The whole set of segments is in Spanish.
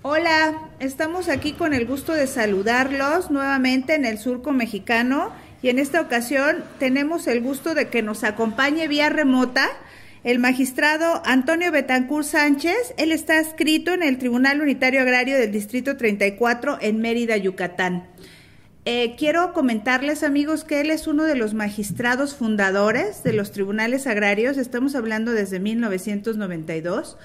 Hola, estamos aquí con el gusto de saludarlos nuevamente en el Surco Mexicano y en esta ocasión tenemos el gusto de que nos acompañe vía remota el magistrado Antonio Betancourt Sánchez. Él está adscrito en el Tribunal Unitario Agrario del Distrito 34 en Mérida, Yucatán. Quiero comentarles, amigos, que él es uno de los magistrados fundadores de los tribunales agrarios. Estamos hablando desde 1992.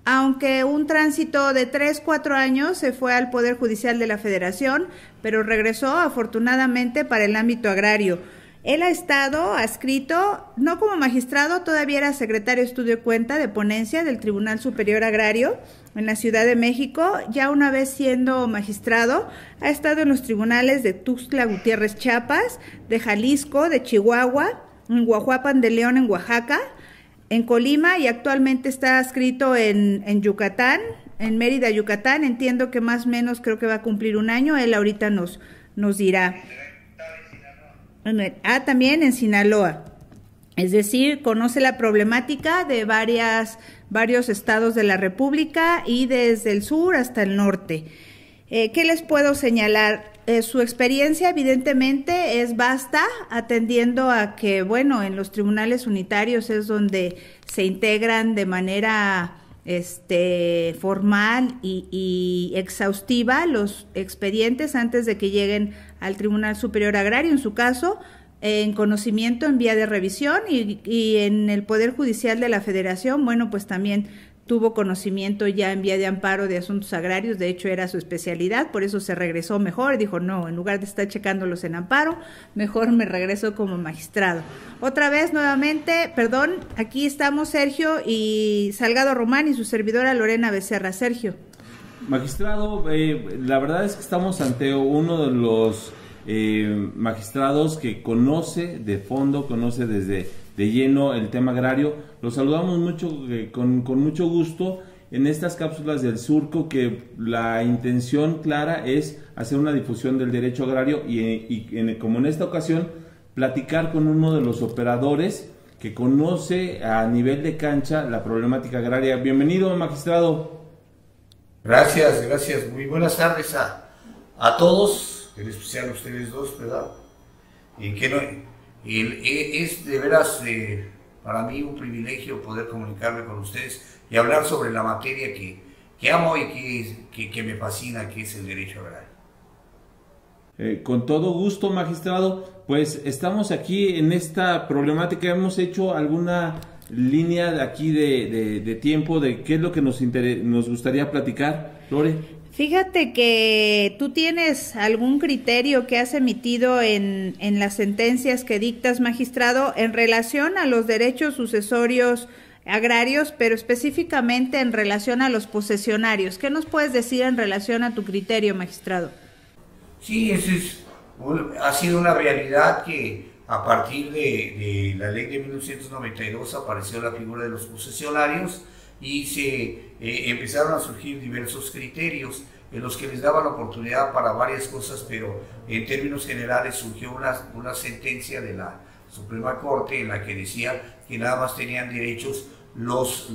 Aunque un tránsito de 3-4 años se fue al Poder Judicial de la Federación, pero regresó afortunadamente para el ámbito agrario. Él ha estado adscrito, no como magistrado, todavía era secretario de Estudio y Cuenta de Ponencia del Tribunal Superior Agrario en la Ciudad de México. Ya una vez siendo magistrado, ha estado en los tribunales de Tuxtla Gutiérrez, Chiapas, de Jalisco, de Chihuahua, en Guajuapan de León, en Oaxaca, en Colima, y actualmente está adscrito en Yucatán, en Mérida, Yucatán. Entiendo que más o menos creo que va a cumplir un año. Él ahorita nos dirá. También en Sinaloa. Es decir, conoce la problemática de varios estados de la República y desde el sur hasta el norte. ¿Qué les puedo señalar? Su experiencia evidentemente es vasta, atendiendo a que, bueno, en los tribunales unitarios es donde se integran de manera formal y exhaustiva los expedientes antes de que lleguen al Tribunal Superior Agrario, en su caso, en conocimiento en vía de revisión, y en el Poder Judicial de la Federación, bueno, pues también tuvo conocimiento ya en vía de amparo de asuntos agrarios. De hecho era su especialidad, por eso se regresó mejor, dijo no, en lugar de estar checándolos en amparo, mejor me regreso como magistrado. Otra vez nuevamente, perdón, aquí estamos Sergio y Salgado Román y su servidora Lorena Becerra. Sergio. Magistrado, la verdad es que estamos ante uno de los magistrados que conoce de fondo, conoce de lleno el tema agrario. Los saludamos mucho, con mucho gusto en estas cápsulas del Surco, que la intención clara es hacer una difusión del derecho agrario como en esta ocasión, platicar con uno de los operadores que conoce a nivel de cancha la problemática agraria. Bienvenido, magistrado. Gracias. Muy buenas tardes a todos, en especial a ustedes dos, ¿verdad? Es de veras para mí un privilegio poder comunicarme con ustedes y hablar sobre la materia que amo y que me fascina, que es el derecho agrario. Con todo gusto, magistrado. Pues estamos aquí en esta problemática. Hemos hecho alguna línea de aquí de tiempo de qué es lo que nos gustaría platicar, Lore. Fíjate que tú tienes algún criterio que has emitido en las sentencias que dictas, magistrado, en relación a los derechos sucesorios agrarios, pero específicamente en relación a los posesionarios. ¿Qué nos puedes decir en relación a tu criterio, magistrado? Sí, ha sido una realidad que a partir de la ley de 1992 apareció la figura de los posesionarios y se empezaron a surgir diversos criterios en los que les daban oportunidad para varias cosas, pero en términos generales surgió una sentencia de la Suprema Corte en la que decía que nada más tenían derechos los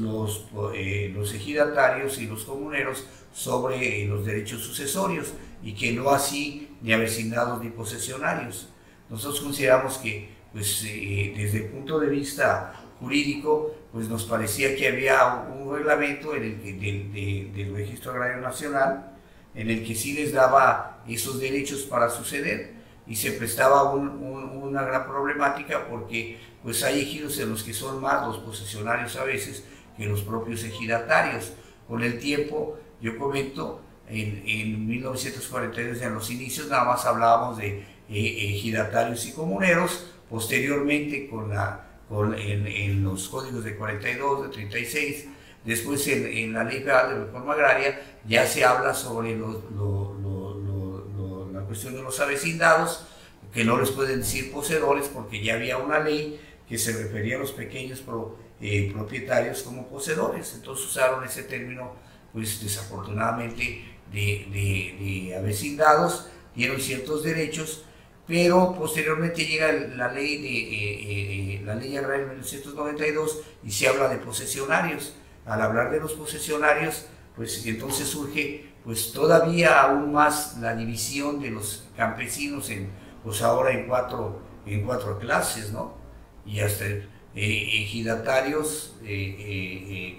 ejidatarios y los comuneros sobre los derechos sucesorios, y que no así ni avecindados ni posesionarios. Nosotros consideramos que desde el punto de vista jurídico, pues nos parecía que había un reglamento del Registro Agrario Nacional en el que sí les daba esos derechos para suceder, y se prestaba una gran problemática porque pues hay ejidos en los que son más los posesionarios a veces que los propios ejidatarios. Con el tiempo, yo comento, en 1942, en los inicios, nada más hablábamos de ejidatarios y comuneros. Posteriormente, en los códigos de 42, de 36, después en la Ley Federal de Reforma Agraria, ya se habla sobre la cuestión de los avecindados, que no les pueden decir poseedores, porque ya había una ley que se refería a los pequeños propietarios como poseedores. Entonces usaron ese término, pues desafortunadamente, de avecindados, dieron ciertos derechos, pero posteriormente llega la ley agraria de 1992 y se habla de posesionarios. Al hablar de los posesionarios, pues entonces surge pues todavía aún más la división de los campesinos pues ahora en cuatro clases, ¿no? Y hasta ejidatarios,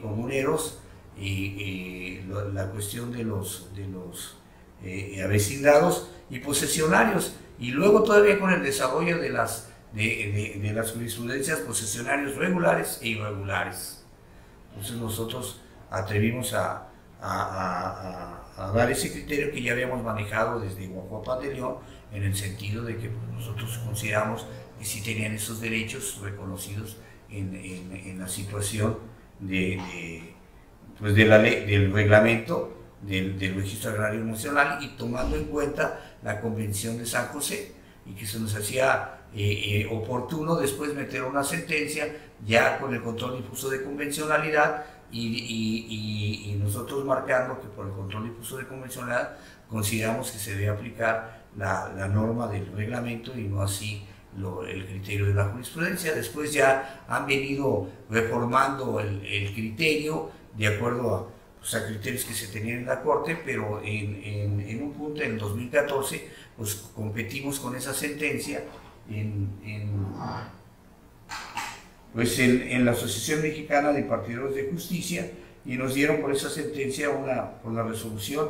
comuneros, la cuestión de los avecindados y posesionarios, y luego todavía con el desarrollo de las jurisprudencias, posesionarios regulares e irregulares. Entonces nosotros atrevimos a dar ese criterio que ya habíamos manejado desde Guajuapan de León, en el sentido de que nosotros consideramos que sí tenían esos derechos reconocidos en la situación pues de la ley, del reglamento del Registro Agrario Nacional, y tomando en cuenta la Convención de San José, y que se nos hacía oportuno después meter una sentencia ya con el control difuso de convencionalidad, y nosotros marcando que por el control difuso de convencionalidad consideramos que se debe aplicar la norma del reglamento y no así el criterio de la jurisprudencia. Después ya han venido reformando el criterio de acuerdo a criterios que se tenían en la Corte, pero en un punto, en el 2014, pues competimos con esa sentencia en la Asociación Mexicana de Partidarios de Justicia, y nos dieron por esa sentencia por la resolución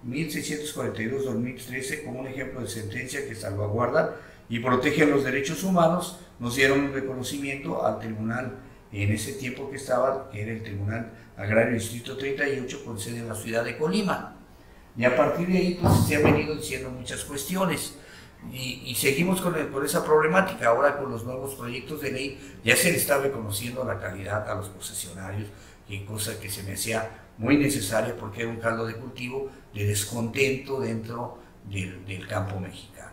1642-2013 como un ejemplo de sentencia que salvaguarda y protege los derechos humanos. Nos dieron un reconocimiento al tribunal en ese tiempo que estaba, que era el Tribunal Agrario Distrito 38, con sede en la ciudad de Colima. Y a partir de ahí pues se han venido diciendo muchas cuestiones, y seguimos con esa problemática. Ahora con los nuevos proyectos de ley ya se le está reconociendo la calidad a los posesionarios, y cosa que se me hacía muy necesaria porque era un caldo de cultivo de descontento dentro del campo mexicano.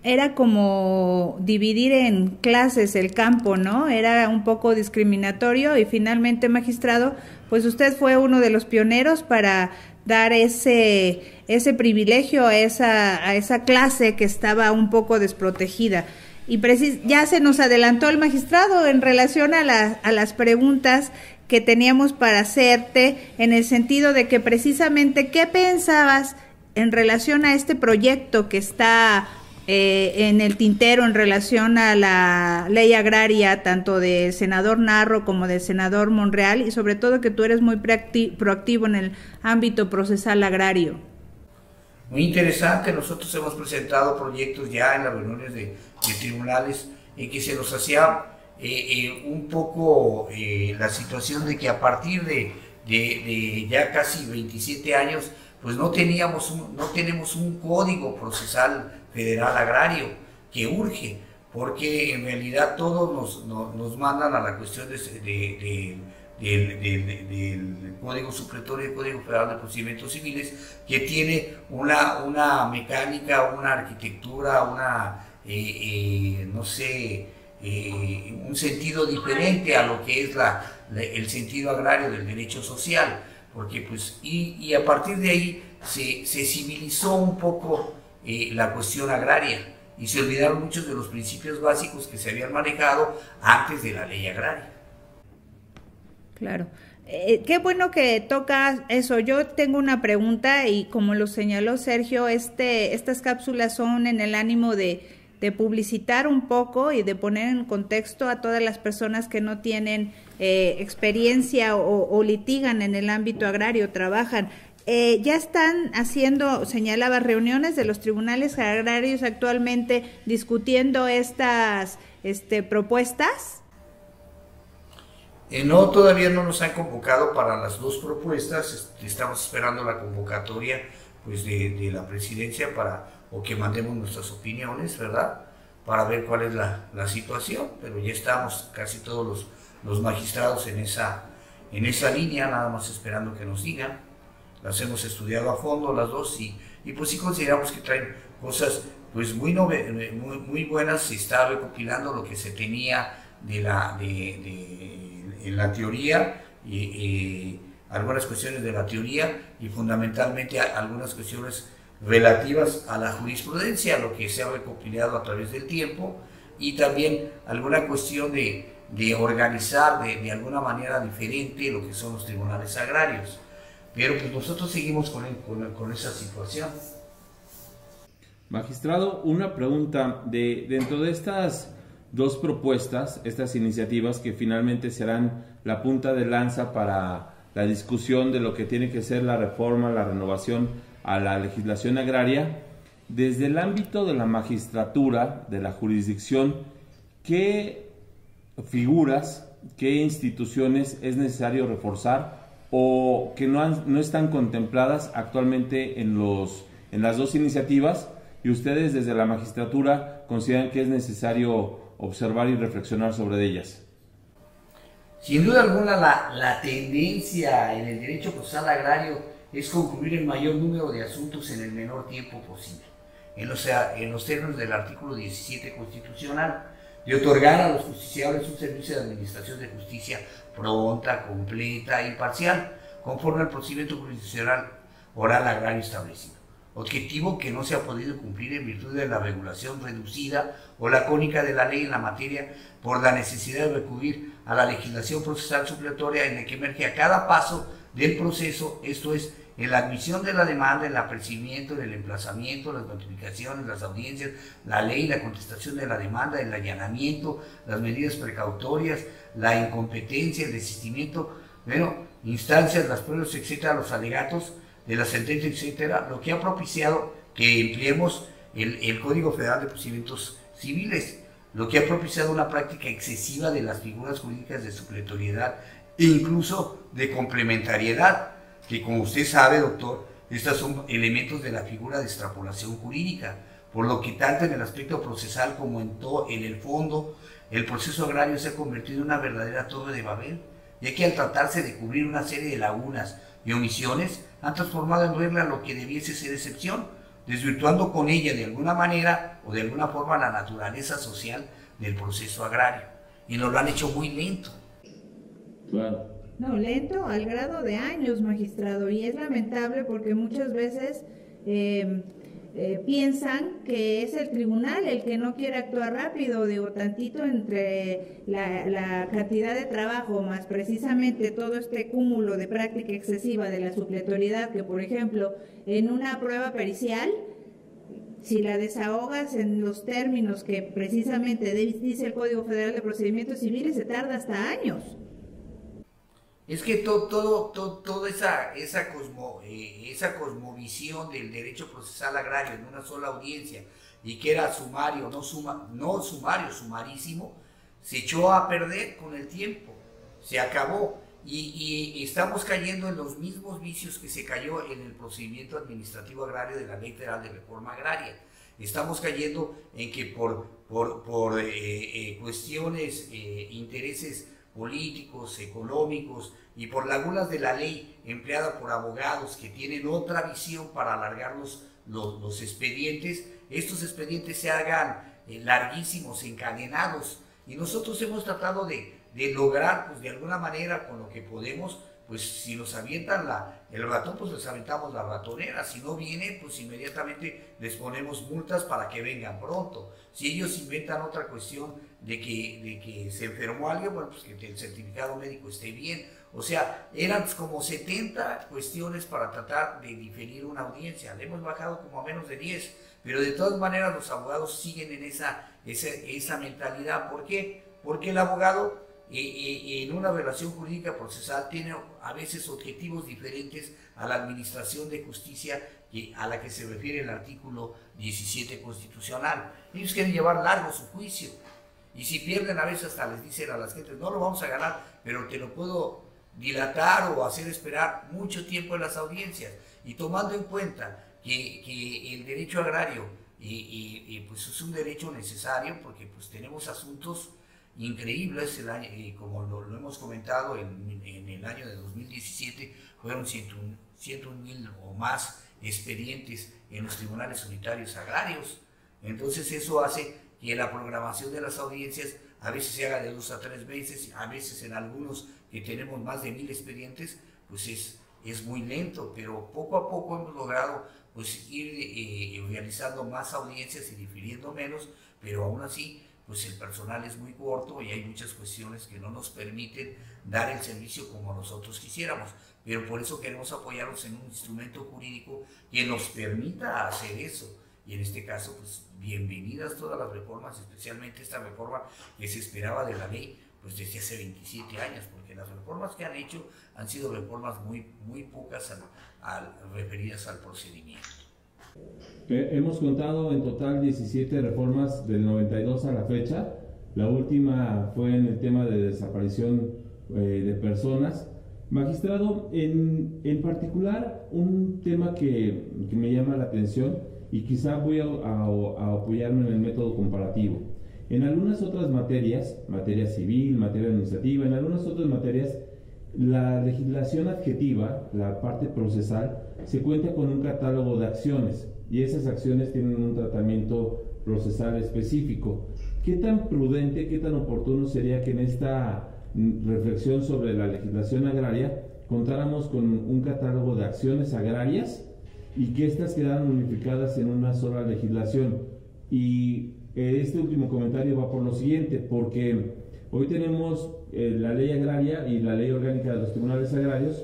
Era como dividir en clases el campo, ¿no? Era un poco discriminatorio, y finalmente, magistrado, pues usted fue uno de los pioneros para dar ese privilegio a esa clase que estaba un poco desprotegida. Y ya se nos adelantó el magistrado en relación a las preguntas que teníamos para hacerte, en el sentido de que precisamente, ¿qué pensabas en relación a este proyecto que está en el tintero en relación a la ley agraria, tanto del senador Narro como del senador Monreal, y sobre todo que tú eres muy proactivo en el ámbito procesal agrario? Muy interesante. Nosotros hemos presentado proyectos ya en las reuniones de tribunales en que se nos hacía un poco la situación de que a partir de ya casi 27 años pues no tenemos un código procesal federal agrario, que urge, porque en realidad todos nos mandan a la cuestión del Código Supletorio y el Código Federal de Procedimientos Civiles, que tiene una mecánica, una arquitectura, un sentido diferente a lo que es el sentido agrario del derecho social, porque pues y a partir de ahí se civilizó un poco la cuestión agraria, y se olvidaron muchos de los principios básicos que se habían manejado antes de la ley agraria. Claro. Qué bueno que tocas eso. Yo tengo una pregunta, y como lo señaló Sergio, estas cápsulas son en el ánimo de publicitar un poco y de poner en contexto a todas las personas que no tienen experiencia o litigan en el ámbito agrario, trabajan. Ya están haciendo, señalaba, reuniones de los tribunales agrarios actualmente discutiendo estas propuestas. No, todavía no nos han convocado para las dos propuestas. Estamos esperando la convocatoria pues de la presidencia o que mandemos nuestras opiniones, ¿verdad? Para ver cuál es la situación, pero ya estamos casi todos los magistrados en esa línea, nada más esperando que nos digan. Las hemos estudiado a fondo las dos, y pues sí consideramos que traen cosas pues muy buenas. Se está recopilando lo que se tenía en la teoría, y algunas cuestiones de la teoría, y fundamentalmente algunas cuestiones relativas a la jurisprudencia, lo que se ha recopilado a través del tiempo, y también alguna cuestión de de organizar de alguna manera diferente lo que son los tribunales agrarios. Pero pues nosotros seguimos con esa situación. Magistrado, una pregunta. Dentro de estas dos propuestas, estas iniciativas que finalmente serán la punta de lanza para la discusión de lo que tiene que ser la reforma, la renovación a la legislación agraria, desde el ámbito de la magistratura, de la jurisdicción, ¿qué figuras, qué instituciones es necesario reforzar o que no están contempladas actualmente en las dos iniciativas, y ustedes desde la magistratura consideran que es necesario observar y reflexionar sobre ellas? Sin duda alguna, la tendencia en el derecho procesal agrario es concluir el mayor número de asuntos en el menor tiempo posible, en los términos del artículo 17 constitucional, de otorgar a los justiciables un servicio de administración de justicia pronta, completa e imparcial, conforme al procedimiento jurisdiccional oral agrario establecido. Objetivo que no se ha podido cumplir en virtud de la regulación reducida o lacónica de la ley en la materia, por la necesidad de recurrir a la legislación procesal supletoria en la que emerge a cada paso del proceso, esto es, en la admisión de la demanda, en el apercibimiento, en el emplazamiento, las notificaciones, las audiencias, la ley, la contestación de la demanda, el allanamiento, las medidas precautorias, la incompetencia, el desistimiento, instancias, las pruebas, etcétera, los alegatos de la sentencia, etcétera, lo que ha propiciado que empleemos el Código Federal de Procedimientos Civiles, lo que ha propiciado una práctica excesiva de las figuras jurídicas de supletoriedad e incluso de complementariedad, que como usted sabe, doctor, estos son elementos de la figura de extrapolación jurídica, por lo que tanto en el aspecto procesal como en el fondo, el proceso agrario se ha convertido en una verdadera torre de Babel, ya que al tratarse de cubrir una serie de lagunas y omisiones, han transformado en regla lo que debiese ser excepción, desvirtuando con ella de alguna manera o de alguna forma la naturaleza social del proceso agrario, y nos lo han hecho muy lento. Claro. No, lento al grado de años, magistrado, y es lamentable porque muchas veces piensan que es el tribunal el que no quiere actuar rápido, digo, tantito entre la cantidad de trabajo más precisamente todo este cúmulo de práctica excesiva de la supletoriedad, que por ejemplo en una prueba pericial, si la desahogas en los términos que precisamente dice el Código Federal de Procedimientos Civiles, se tarda hasta años. Es que toda esa cosmovisión del derecho procesal agrario en una sola audiencia, y que era sumario, no sumario, sumarísimo, se echó a perder con el tiempo, se acabó, y estamos cayendo en los mismos vicios que se cayó en el procedimiento administrativo agrario de la Ley Federal de Reforma Agraria. Estamos cayendo en que por cuestiones, intereses políticos, económicos y por lagunas de la ley empleada por abogados que tienen otra visión para alargar los expedientes, estos expedientes se hagan larguísimos, encadenados, y nosotros hemos tratado de lograr, pues de alguna manera, con lo que podemos, pues si nos avientan el ratón, pues les aventamos la ratonera, si no vienen, pues inmediatamente les ponemos multas para que vengan pronto. Si ellos inventan otra cuestión de que se enfermó alguien, bueno, pues que el certificado médico esté bien. O sea, eran como 70 cuestiones para tratar de diferir una audiencia. Le hemos bajado como a menos de 10, pero de todas maneras los abogados siguen en esa mentalidad. ¿Por qué? Porque el abogado en una relación jurídica procesal tiene a veces objetivos diferentes a la administración de justicia a la que se refiere el artículo 17 constitucional. Ellos quieren llevar largo su juicio, y si pierden a veces hasta les dicen a las gentes, no lo vamos a ganar, pero te lo puedo dilatar o hacer esperar mucho tiempo en las audiencias. Y tomando en cuenta que el derecho agrario pues es un derecho necesario, porque pues tenemos asuntos increíbles, como lo hemos comentado, en el año de 2017 fueron 101,000 o más expedientes en los tribunales unitarios agrarios. Entonces eso hace que la programación de las audiencias a veces se haga de 2 a 3 meses, a veces en algunos que tenemos más de 1000 expedientes, pues es muy lento, pero poco a poco hemos logrado pues ir realizando más audiencias y difiriendo menos, pero aún así pues el personal es muy corto y hay muchas cuestiones que no nos permiten dar el servicio como nosotros quisiéramos, pero por eso queremos apoyarnos en un instrumento jurídico que nos permita hacer eso. Y en este caso, pues bienvenidas todas las reformas, especialmente esta reforma que se esperaba de la ley pues desde hace 27 años, porque las reformas que han hecho han sido reformas muy pocas referidas al procedimiento. Hemos contado en total 17 reformas del 92 a la fecha. La última fue en el tema de desaparición de personas. Magistrado, en particular, un tema que me llama la atención y quizá voy a apoyarme en el método comparativo. En algunas otras materias, materia civil, materia administrativa, en algunas otras materias, la legislación adjetiva, la parte procesal, se cuenta con un catálogo de acciones y esas acciones tienen un tratamiento procesal específico. ¿Qué tan prudente, qué tan oportuno sería que en esta reflexión sobre la legislación agraria contáramos con un catálogo de acciones agrarias y que éstas quedaran unificadas en una sola legislación? Y este último comentario va por lo siguiente, porque hoy tenemos la ley agraria y la ley orgánica de los tribunales agrarios,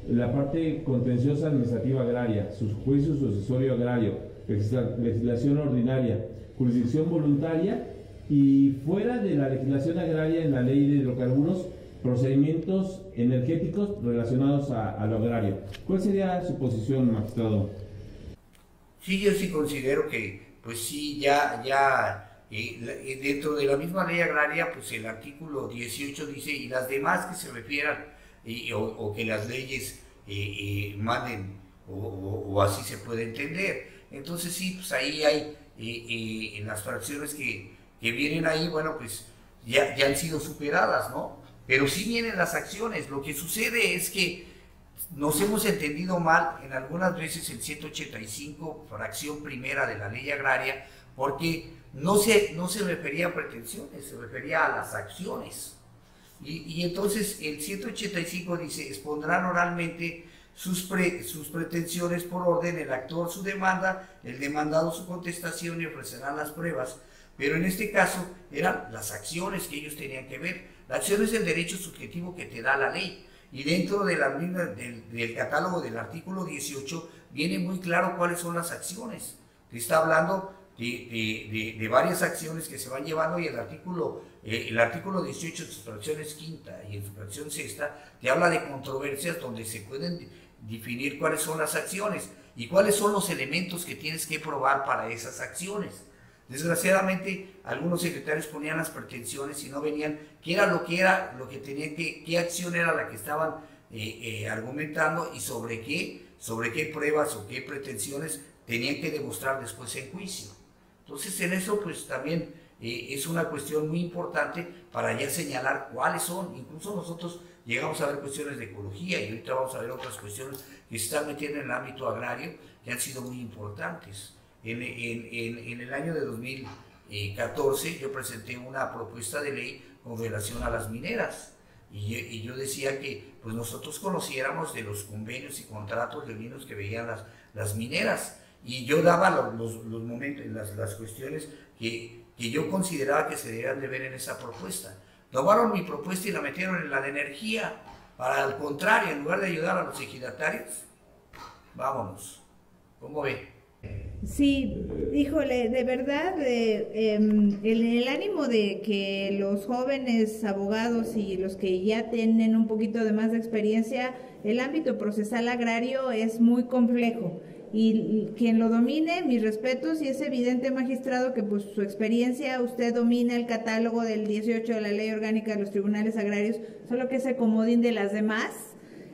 la parte contenciosa administrativa agraria, su juicio sucesorio agrario, legislación ordinaria, jurisdicción voluntaria y fuera de la legislación agraria en la ley de hidrocarburos, procedimientos energéticos relacionados a lo agrario. ¿Cuál sería su posición, magistrado? Sí, yo sí considero que, pues sí, dentro de la misma ley agraria, pues el artículo 18 dice, y las demás que se refieran, o que las leyes manden, o así se puede entender. Entonces sí, pues ahí hay, en las fracciones que vienen ahí, bueno, pues ya han sido superadas, ¿no? Pero sí vienen las acciones. Lo que sucede es que nos hemos entendido mal en algunas veces el 185, fracción primera de la ley agraria, porque no se refería a pretensiones, se refería a las acciones. Y entonces el 185 dice, expondrán oralmente sus pretensiones por orden, el actor su demanda, el demandado su contestación y ofrecerán las pruebas. Pero en este caso eran las acciones que ellos tenían que ver. La acción es el derecho subjetivo que te da la ley. Y dentro de del catálogo del artículo 18 viene muy claro cuáles son las acciones. Te está hablando de varias acciones que se van llevando y el artículo 18 en sus fracciones quinta y en su fracción sexta te habla de controversias donde se pueden definir cuáles son las acciones y cuáles son los elementos que tienes que probar para esas acciones. Desgraciadamente, algunos secretarios ponían las pretensiones y no venían qué era lo que tenían qué acción era la que estaban argumentando y sobre qué pruebas o qué pretensiones tenían que demostrar después en juicio. Entonces, en eso pues también es una cuestión muy importante para ya señalar cuáles son. Incluso nosotros llegamos a ver cuestiones de ecología y ahorita vamos a ver otras cuestiones que se están metiendo en el ámbito agrario que han sido muy importantes. En el año de 2014 yo presenté una propuesta de ley con relación a las mineras y yo decía que pues nosotros conociéramos de los convenios y contratos leoninos que veían las mineras y yo daba los momentos, las cuestiones que yo consideraba que se debían de ver en esa propuesta. Tomaron mi propuesta y la metieron en la de energía para al contrario, en lugar de ayudar a los ejidatarios, vámonos. ¿Cómo ve? Sí, híjole, de verdad, en el ánimo de que los jóvenes abogados y los que ya tienen un poquito de más de experiencia, el ámbito procesal agrario es muy complejo y quien lo domine, mis respetos, y es evidente, magistrado, que pues su experiencia, usted domina el catálogo del 18 de la Ley Orgánica de los Tribunales Agrarios, solo que ese comodín de las demás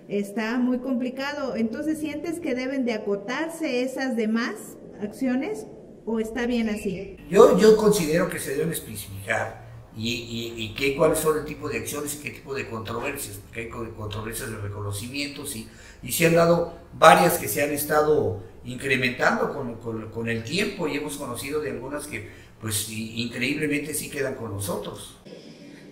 está muy complicado. Entonces, ¿sientes que deben de acotarse esas demás acciones o está bien así? Yo considero que se deben especificar y cuáles son el tipo de acciones y qué tipo de controversias, porque hay controversias de reconocimientos y se han dado varias que se han estado incrementando con el tiempo y hemos conocido de algunas que pues increíblemente sí quedan con nosotros.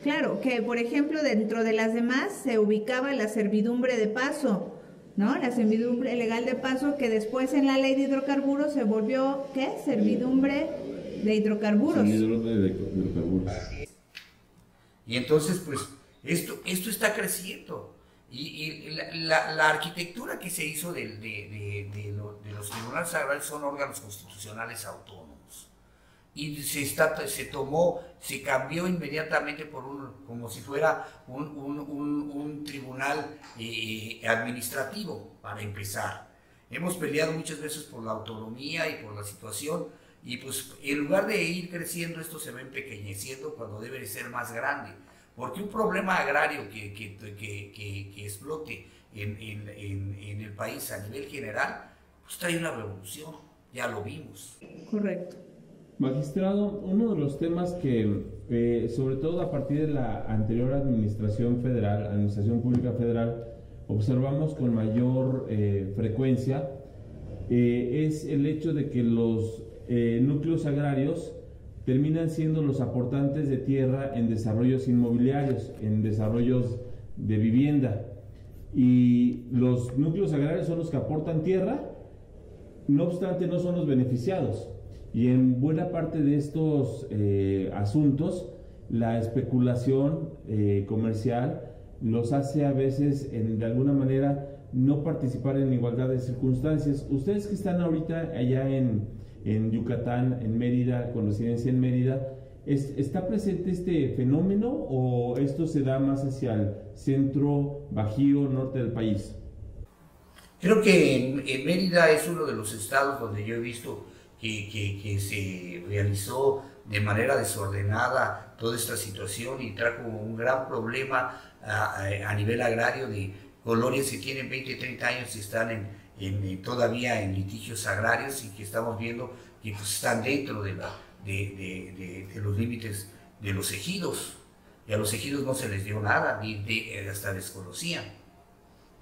Claro, que por ejemplo dentro de las demás se ubicaba la servidumbre de paso, ¿no? La servidumbre legal de paso que después en la ley de hidrocarburos se volvió, ¿qué? Servidumbre de hidrocarburos. De hidrocarburos. Y entonces, pues, esto está creciendo. Y la arquitectura que se hizo de los tribunales agrarios son órganos constitucionales autónomos. Y se cambió inmediatamente como si fuera un tribunal administrativo, para empezar. Hemos peleado muchas veces por la autonomía y por la situación, y pues en lugar de ir creciendo, esto se va empequeñeciendo cuando debe de ser más grande. Porque un problema agrario que explote en el país a nivel general, pues trae una revolución, ya lo vimos. Correcto. Magistrado, uno de los temas que, sobre todo a partir de la anterior administración federal, Administración Pública Federal, observamos con mayor frecuencia, es el hecho de que los núcleos agrarios terminan siendo los aportantes de tierra en desarrollos inmobiliarios, en desarrollos de vivienda. Y los núcleos agrarios son los que aportan tierra, no obstante no son los beneficiados. Y en buena parte de estos asuntos, la especulación comercial los hace a veces, de alguna manera, no participar en igualdad de circunstancias. Ustedes que están ahorita allá en Yucatán, en Mérida, con residencia en Mérida, ¿está presente este fenómeno o esto se da más hacia el centro, bajío, norte del país? Creo que en Mérida es uno de los estados donde yo he visto que se realizó de manera desordenada toda esta situación y trajo un gran problema a nivel agrario de colonias que tienen 20, 30 años y están todavía en litigios agrarios y que estamos viendo que pues, están dentro de los límites de los ejidos. Y a los ejidos no se les dio nada, hasta desconocían.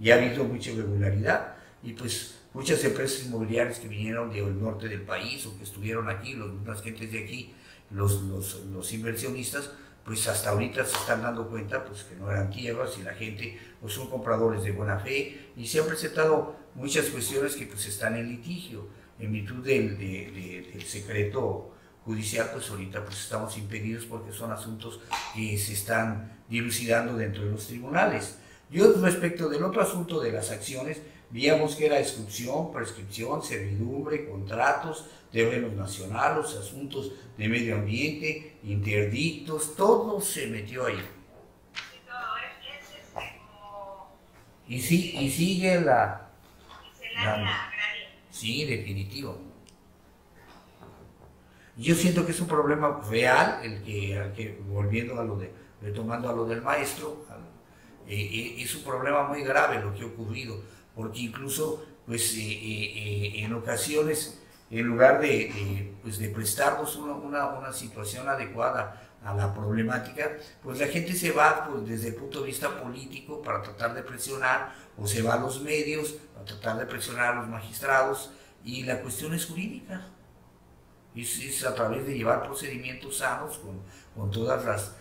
Y ha habido mucha irregularidad. Y pues muchas empresas inmobiliarias que vinieron del norte del país o que estuvieron aquí, las gentes de aquí, los inversionistas, pues hasta ahorita se están dando cuenta pues, que no eran tierras y la gente pues, son compradores de buena fe y se han presentado muchas cuestiones que pues están en litigio en virtud del secreto judicial. Pues ahorita pues estamos impedidos porque son asuntos que se están dilucidando dentro de los tribunales. Yo respecto del otro asunto de las acciones, veíamos que era exclusión, prescripción, servidumbre, contratos, terrenos nacionales, asuntos de medio ambiente, interdictos, todo se metió ahí. Y sigue la sí, definitivo. Yo siento que es un problema real, volviendo a retomando a lo del maestro, es un problema muy grave lo que ha ocurrido, porque incluso pues, en ocasiones, en lugar de prestarnos una situación adecuada a la problemática, pues la gente se va pues, desde el punto de vista político para tratar de presionar, o se va a los medios para tratar de presionar a los magistrados, y la cuestión es jurídica. Es a través de llevar procedimientos sanos con todas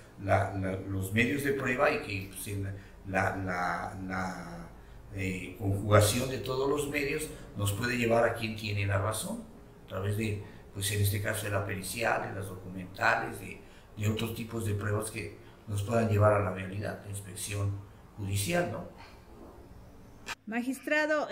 los medios de prueba y que pues, la conjugación de todos los medios nos puede llevar a quien tiene la razón, a través de, pues en este caso de la pericial, de las documentales, de otros tipos de pruebas que nos puedan llevar a la realidad, de inspección judicial, ¿no? Magistrado,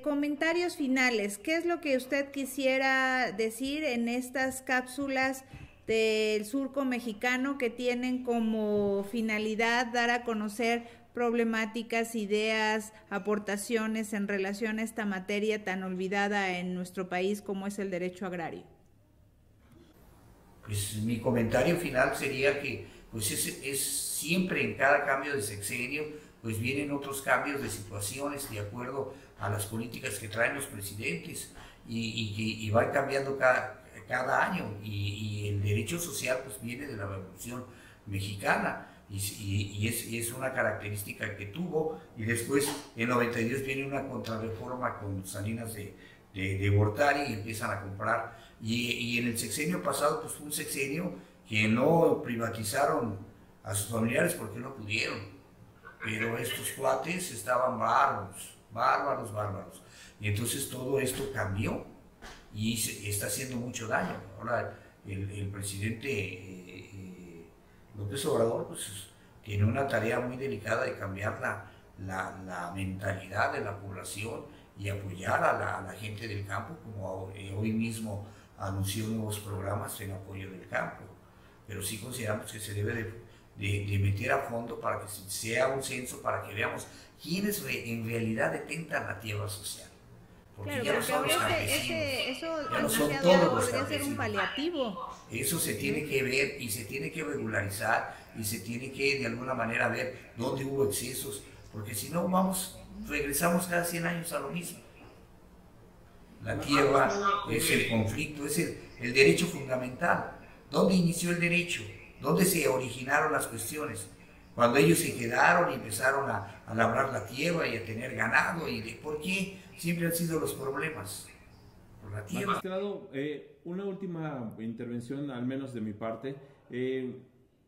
comentarios finales. ¿Qué es lo que usted quisiera decir en estas cápsulas del Surco Mexicano que tienen como finalidad dar a conocer problemáticas, ideas, aportaciones en relación a esta materia tan olvidada en nuestro país como es el derecho agrario? Pues mi comentario final sería que pues es siempre en cada cambio de sexenio pues vienen otros cambios de situaciones de acuerdo a las políticas que traen los presidentes y van cambiando cada año y el derecho social pues viene de la Revolución Mexicana y es una característica que tuvo, y después en 92 viene una contrarreforma con Salinas de Gortari y empiezan a comprar y en el sexenio pasado pues fue un sexenio que no privatizaron a sus familiares porque no pudieron, pero estos cuates estaban bárbaros, y entonces todo esto cambió y está haciendo mucho daño. Ahora el presidente López Obrador pues, tiene una tarea muy delicada de cambiar la mentalidad de la población y apoyar a la gente del campo, como hoy mismo anunció nuevos programas en apoyo del campo. Pero sí consideramos que se debe de meter a fondo para que sea un censo, para que veamos quiénes en realidad detentan la tierra social. Porque claro, ya no son los eso ya no son ya todos los podría ser un campesinos. paliativo. Eso se tiene que ver y se tiene que regularizar y se tiene que de alguna manera ver dónde hubo excesos, porque si no regresamos cada 100 años a lo mismo. La tierra es el conflicto, es el derecho fundamental. ¿Dónde inició el derecho? ¿Dónde se originaron las cuestiones? Cuando ellos se quedaron y empezaron a labrar la tierra y a tener ganado. ¿Por qué siempre han sido los problemas? Por la tierra. Magistrado, una última intervención, al menos de mi parte.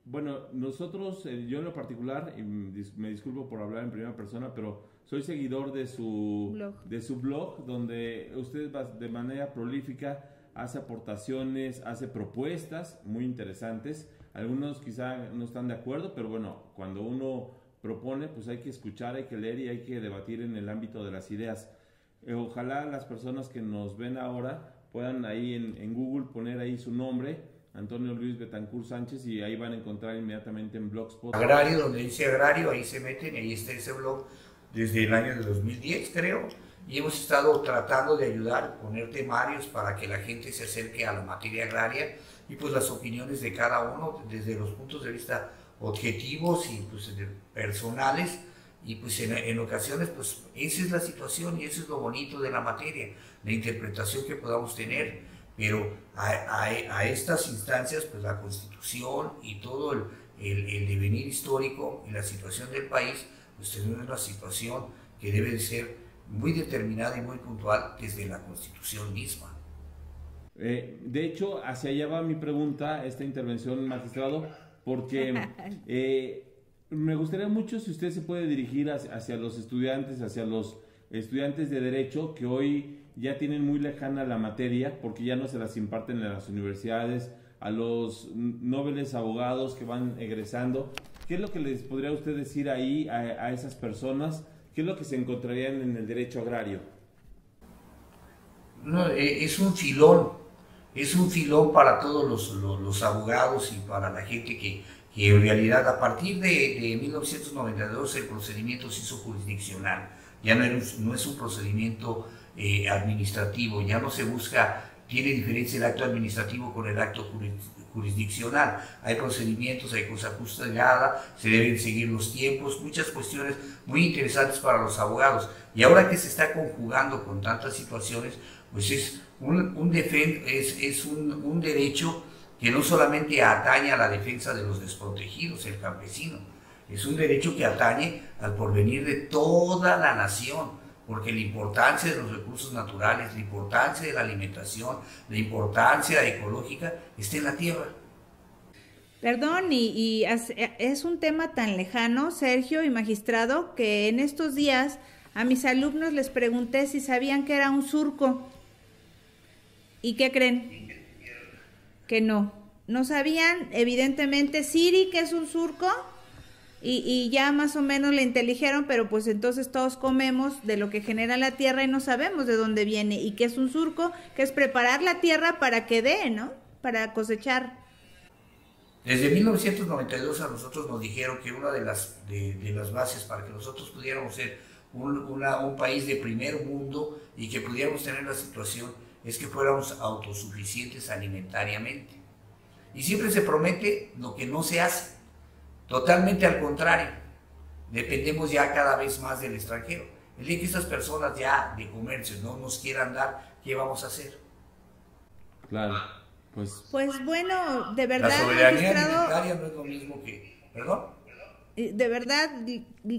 Bueno, nosotros, yo en lo particular, y me disculpo por hablar en primera persona, pero soy seguidor de su blog, donde usted de manera prolífica hace aportaciones, hace propuestas muy interesantes. Algunos quizá no están de acuerdo, pero bueno, cuando uno propone, pues hay que escuchar, hay que leer y hay que debatir en el ámbito de las ideas. Ojalá las personas que nos ven ahora puedan ahí en Google poner ahí su nombre, Antonio Luis Betancourt Sánchez, y ahí van a encontrar inmediatamente en Blogspot. Agrario, donde dice Agrario, ahí se meten, ahí está ese blog desde el año de 2010, creo, y hemos estado tratando de ayudar, poner temarios para que la gente se acerque a la materia agraria y pues las opiniones de cada uno desde los puntos de vista objetivos y pues personales, y pues en ocasiones pues esa es la situación y eso es lo bonito de la materia, la interpretación que podamos tener, pero a estas instancias pues la Constitución y todo el devenir histórico y la situación del país pues tenemos una situación que debe de ser muy determinada y muy puntual desde la Constitución misma. De hecho, hacia allá va mi pregunta, esta intervención, magistrado, porque me gustaría mucho si usted se puede dirigir hacia los estudiantes de Derecho, que hoy ya tienen muy lejana la materia, porque ya no se las imparten en las universidades, a los nobles abogados que van egresando. ¿Qué es lo que les podría usted decir ahí a esas personas? ¿Qué es lo que se encontrarían en el derecho agrario? No, es un filón para todos los abogados y para la gente que en realidad a partir de 1992 el procedimiento se hizo jurisdiccional, ya no es un procedimiento administrativo, ya no se busca, tiene diferencia el acto administrativo con el acto jurisdiccional, hay procedimientos, hay cosa juzgada, se deben seguir los tiempos, muchas cuestiones muy interesantes para los abogados, y ahora que se está conjugando con tantas situaciones, pues es un derecho que no solamente atañe a la defensa de los desprotegidos, el campesino, es un derecho que atañe al porvenir de toda la nación, porque la importancia de los recursos naturales, la importancia de la alimentación, la importancia ecológica está en la tierra. Perdón, y es un tema tan lejano, Sergio y magistrado, que en estos días a mis alumnos les pregunté si sabían que era un surco. ¿Y qué creen? Que no sabían, evidentemente. Siri, que es un surco, y ya más o menos le inteligeron, pero pues entonces todos comemos de lo que genera la tierra y no sabemos de dónde viene, y que es un surco, que es preparar la tierra para que dé, ¿no? Para cosechar. Desde 1992 a nosotros nos dijeron que una de las bases para que nosotros pudiéramos ser un país de primer mundo y que pudiéramos tener la situación es que fuéramos autosuficientes alimentariamente. Y siempre se promete lo que no se hace. Totalmente al contrario. Dependemos ya cada vez más del extranjero. El día que estas personas ya de comercio no nos quieran dar, ¿qué vamos a hacer? Claro, pues bueno, de verdad, la soberanía magistrado, alimentaria no es lo mismo que... ¿Perdón? De verdad,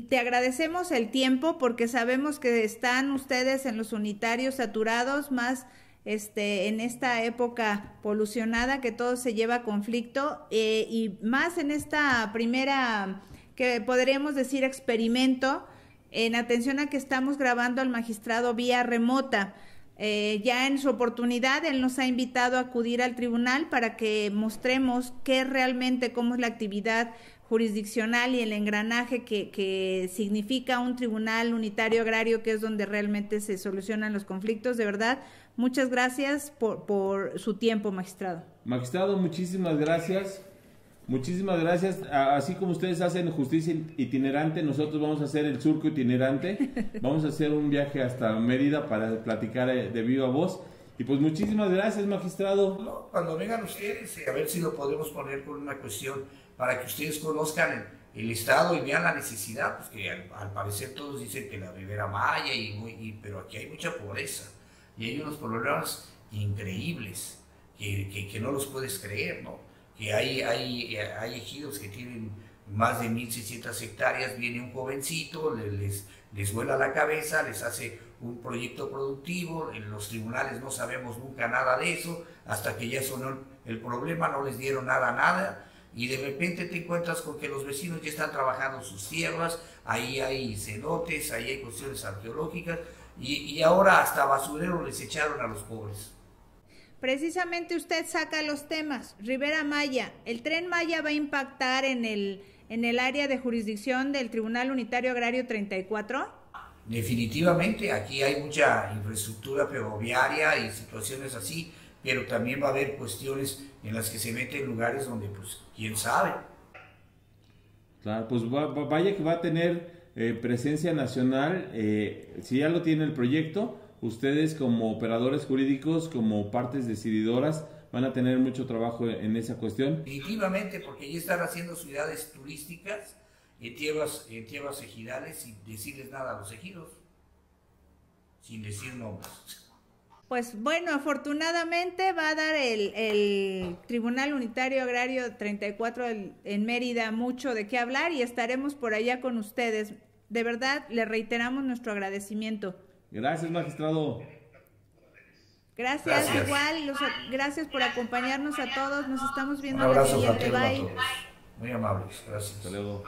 te agradecemos el tiempo porque sabemos que están ustedes en los unitarios saturados, más en esta época polucionada que todo se lleva a conflicto, y más en esta primera, que podríamos decir, experimento, en atención a que estamos grabando al magistrado vía remota. Ya en su oportunidad, él nos ha invitado a acudir al tribunal para que mostremos qué realmente, cómo es la actividad jurisdiccional y el engranaje que significa un tribunal unitario agrario, que es donde realmente se solucionan los conflictos. De verdad, muchas gracias por su tiempo, magistrado. Magistrado, muchísimas gracias. Muchísimas gracias. Así como ustedes hacen justicia itinerante, nosotros vamos a hacer el surco itinerante. Vamos a hacer un viaje hasta Mérida para platicar de viva voz. Y pues muchísimas gracias, magistrado. No, cuando vengan ustedes, a ver si lo podemos poner con una cuestión para que ustedes conozcan el estado y vean la necesidad, pues que al parecer todos dicen que la Ribera Maya, pero aquí hay mucha pobreza y hay unos problemas increíbles que no los puedes creer, ¿no? Que hay ejidos que tienen más de 1.600 hectáreas, viene un jovencito, les vuela la cabeza, les hace un proyecto productivo, en los tribunales no sabemos nunca nada de eso, hasta que ya sonó el problema, no les dieron nada, y de repente te encuentras con que los vecinos ya están trabajando sus tierras, ahí hay cenotes, ahí hay cuestiones arqueológicas, y ahora hasta basurero les echaron a los pobres. Precisamente usted saca los temas. Ribera Maya, ¿el Tren Maya va a impactar en el área de jurisdicción del Tribunal Unitario Agrario 34? Definitivamente, aquí hay mucha infraestructura ferroviaria y situaciones así, pero también va a haber cuestiones en las que se meten lugares donde, pues, quién sabe. Claro, pues vaya que va a tener presencia nacional, si ya lo tiene el proyecto. Ustedes como operadores jurídicos, como partes decididoras, van a tener mucho trabajo en esa cuestión. Definitivamente, porque ya están haciendo ciudades turísticas en tierras ejidales sin decirles nada a los ejidos, sin decir nombres. Pues bueno, afortunadamente va a dar el Tribunal Unitario Agrario 34 en Mérida mucho de qué hablar y estaremos por allá con ustedes. De verdad, le reiteramos nuestro agradecimiento. Gracias, magistrado. Gracias. Igual, gracias por acompañarnos a todos. Nos estamos viendo Un en la abrazo siguiente. fraterno a Bye. todos. Muy amables, gracias. Hasta luego.